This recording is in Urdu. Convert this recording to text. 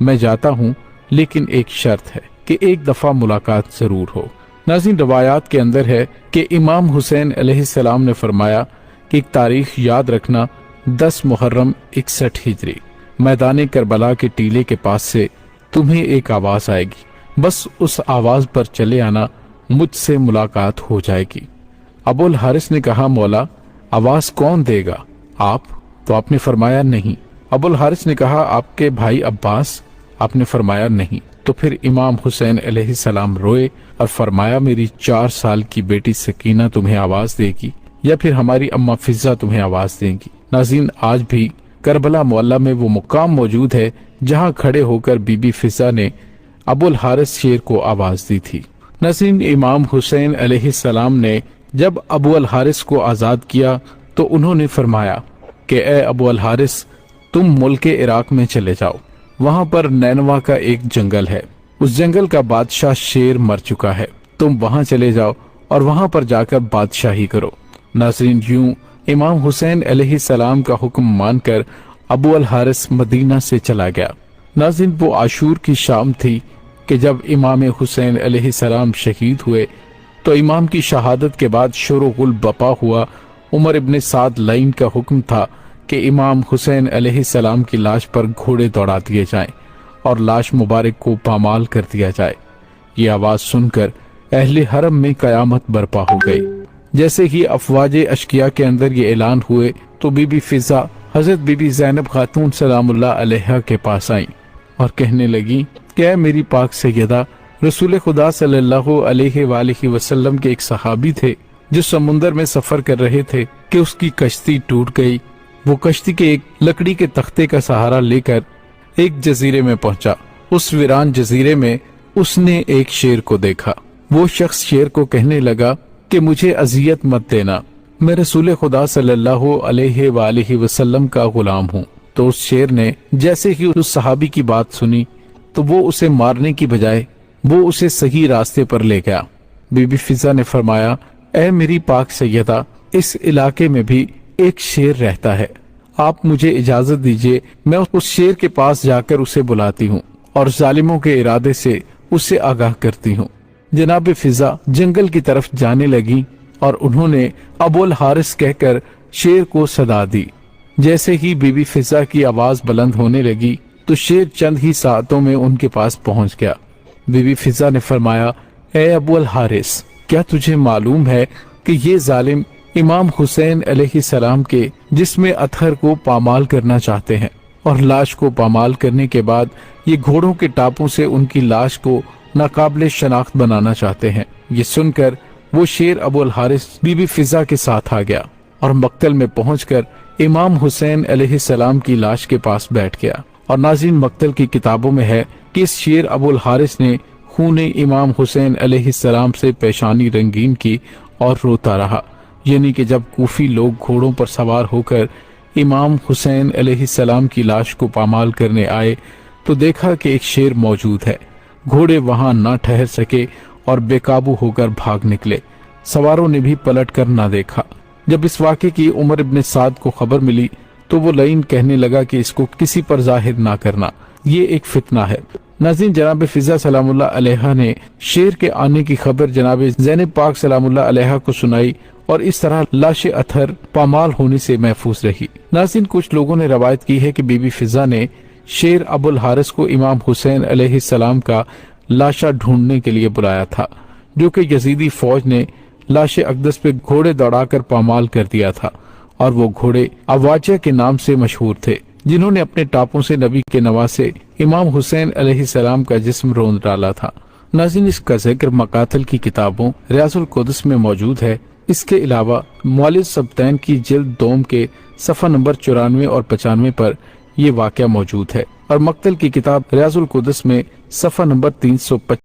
میں جاتا ہوں، لیکن ایک شرط ہے کہ ایک دفعہ ملاقات ضرور ہو۔ ناظرین، روایات کے اندر ہے کہ امام حسین علیہ السلام نے فرمایا کہ ایک تاریخ یاد رکھنا، 10 محرم 61 ہجری، میدان کربلا کے ٹیلے کے پاس سے تمہیں ایک آواز آئے گی، بس اس آواز پر چلے آنا، مجھ سے ملاقات ہو جائے گی۔ ابو الحارث نے کہا، مولا آواز کون دے گا، آپ؟ تو آپ نے فرمایا نہیں۔ ابو الحارث نے کہا، آپ کے بھائی عباس؟ آپ نے فرمایا نہیں۔ تو پھر امام حسین علیہ السلام روئے اور فرمایا، میری 4 سال کی بیٹی سکینہ تمہیں آواز دے گی یا پھر ہماری اماں فضہ تمہیں آواز دیں گی؟ ناظرین، آج بھی کربلا معلیٰ میں وہ مقام موجود ہے جہاں کھڑے ہو کر بی بی فضہ نے ابو الحارث شیر کو آواز دی تھی۔ ناظرین، امام حسین علیہ السلام نے جب ابو الحارث کو آزاد کیا تو انہوں نے فرمایا کہ اے ابو الحارث، تم ملک عراق میں چلے جاؤ، وہاں پر نینوا کا ایک جنگل ہے، اس جنگل کا بادشاہ شیر مر چکا ہے، تم وہاں چلے جاؤ اور وہاں پر جا کر بادشاہی کرو۔ ناظرین، یوں امام حسین علیہ السلام کا حکم مان کر ابو الحارث مدینہ سے چلا گیا۔ ناظرین، وہ عاشور کی شام تھی کہ جب امام حسین علیہ السلام شہید ہوئے تو امام کی شہادت کے بعد شور و غل بپا ہوا۔ عمر ابن سعد لعین کا حکم تھا کہ امام حسین علیہ السلام کی لاش پر گھوڑے دوڑا دیے جائیں اور لاش مبارک کو پامال کر دیا جائے۔ یہ آواز سن کر اہل حرم میں قیامت برپا ہو گئی۔ جیسے ہی افواج اشقیاء کے اندر یہ اعلان ہوئے تو بی بی فضہ حضرت بی بی زینب خاتون سلام اللہ علیہا کے پاس آئیں اور کہنے لگی کہ اے میری پاک سیدہ، رسول خدا صلی اللہ علیہ وآلہ وسلم کے ایک صحابی تھے جو سمندر میں سفر کر رہے تھے کہ اس کی کشتی ٹوٹ گئی۔ وہ کشتی کے ایک لکڑی کے تختے کا سہارا لے کر ایک جزیرے میں پہنچا۔ اس ویران جزیرے میں اس نے ایک شیر کو دیکھا۔ وہ شخص شیر کو کہنے لگا کہ مجھے اذیت مت دینا، میں رسول خدا صلی اللہ علیہ وآلہ وسلم کا غلام ہوں۔ تو اس شیر نے جیسے ہی اس صحابی کی بات سنی تو وہ اسے مارنے کی بجائے وہ اسے صحیح راستے پر لے گیا۔ بی بی فضہ نے فرمایا، اے میری پاک سیدہ، اس علاقے میں بھی ایک شیر رہتا ہے، آپ مجھے اجازت دیجئے، میں اس شیر کے پاس جا کر اسے بلاتی ہوں اور ظالموں کے ارادے سے اسے آگاہ کرتی ہوں۔ جناب فضہ جنگل کی طرف جانے لگی اور انہوں نے ابو الحارث کہہ کر شیر کو صدا دی۔ جیسے ہی بی بی فضہ کی آواز بلند ہونے لگی تو شیر چند ہی ساعتوں میں ان کے پاس پہنچ گیا۔ بی بی فضہ نے فرمایا، اے ابو الحارث، کیا تجھے معلوم ہے کہ یہ ظالم امام حسین علیہ السلام کے جسم اطہر کو پامال کرنا چاہتے ہیں اور لاش کو پامال کرنے کے بعد یہ گھوڑوں کے ٹاپوں سے ان کی لاش کو ناقابل شناخت بنانا چاہتے ہیں۔ یہ سن کر وہ شیر ابو الحارث بی بی فضہ کے ساتھ آ گیا اور مقتل میں پہنچ کر امام حسین علیہ السلام کی لاش کے پاس بیٹھ گیا۔ اور ناظرین، مقتل کی کتابوں میں ہے کہ اس شیر ابو الحارث نے خون امام حسین علیہ السلام سے پیشانی رنگین کی اور روتا رہا، یعنی کہ جب کوفی لوگ گھوڑوں پر سوار ہو کر امام حسین علیہ السلام کی لاش کو پامال کرنے آئے تو دیکھا کہ ایک شیر موجود ہے۔ گھوڑے وہاں نہ ٹھہر سکے اور بے قابو ہو کر بھاگ نکلے، سواروں نے بھی پلٹ کر نہ دیکھا۔ جب اس واقعے کی عمر ابن سعد کو خبر ملی تو وہ لعین کہنے لگا کہ اس کو کسی پر ظاہر نہ کرنا، یہ ایک فتنہ ہے۔ ناظرین، جناب فضہ سلام اللہ علیہا نے شیر کے آنے کی خبر جناب زینب پاک سلام اللہ علیہا کو سنائی اور اس طرح لاش اطہر پامال ہونے سے محفوظ رہی۔ ناظرین، کچھ لوگوں نے روایت کی ہے کہ بی بی فضہ نے شیر ابو الحارث کو امام حسین علیہ السلام کا لاشا ڈھونڈنے کے لیے بلایا تھا، جو کہ یزیدی فوج نے لاش اقدس پہ گھوڑے دوڑا کر پامال کر دیا تھا، اور وہ گھوڑے اواجہ کے نام سے مشہور تھے، جنہوں نے اپنے ٹاپوں سے نبی کے نواسے امام حسین علیہ السلام کا جسم روند ڈالا تھا۔ ناظرین، اس کا ذکر مقاتل کی کتابوں ریاض القدس میں موجود ہے۔ اس کے علاوہ مولد سبتین کی جلد دوم کے صفحہ نمبر 94 اور 95 پر یہ واقعہ موجود ہے، اور مقتل کی کتاب ریاض القدس میں صفحہ نمبر 325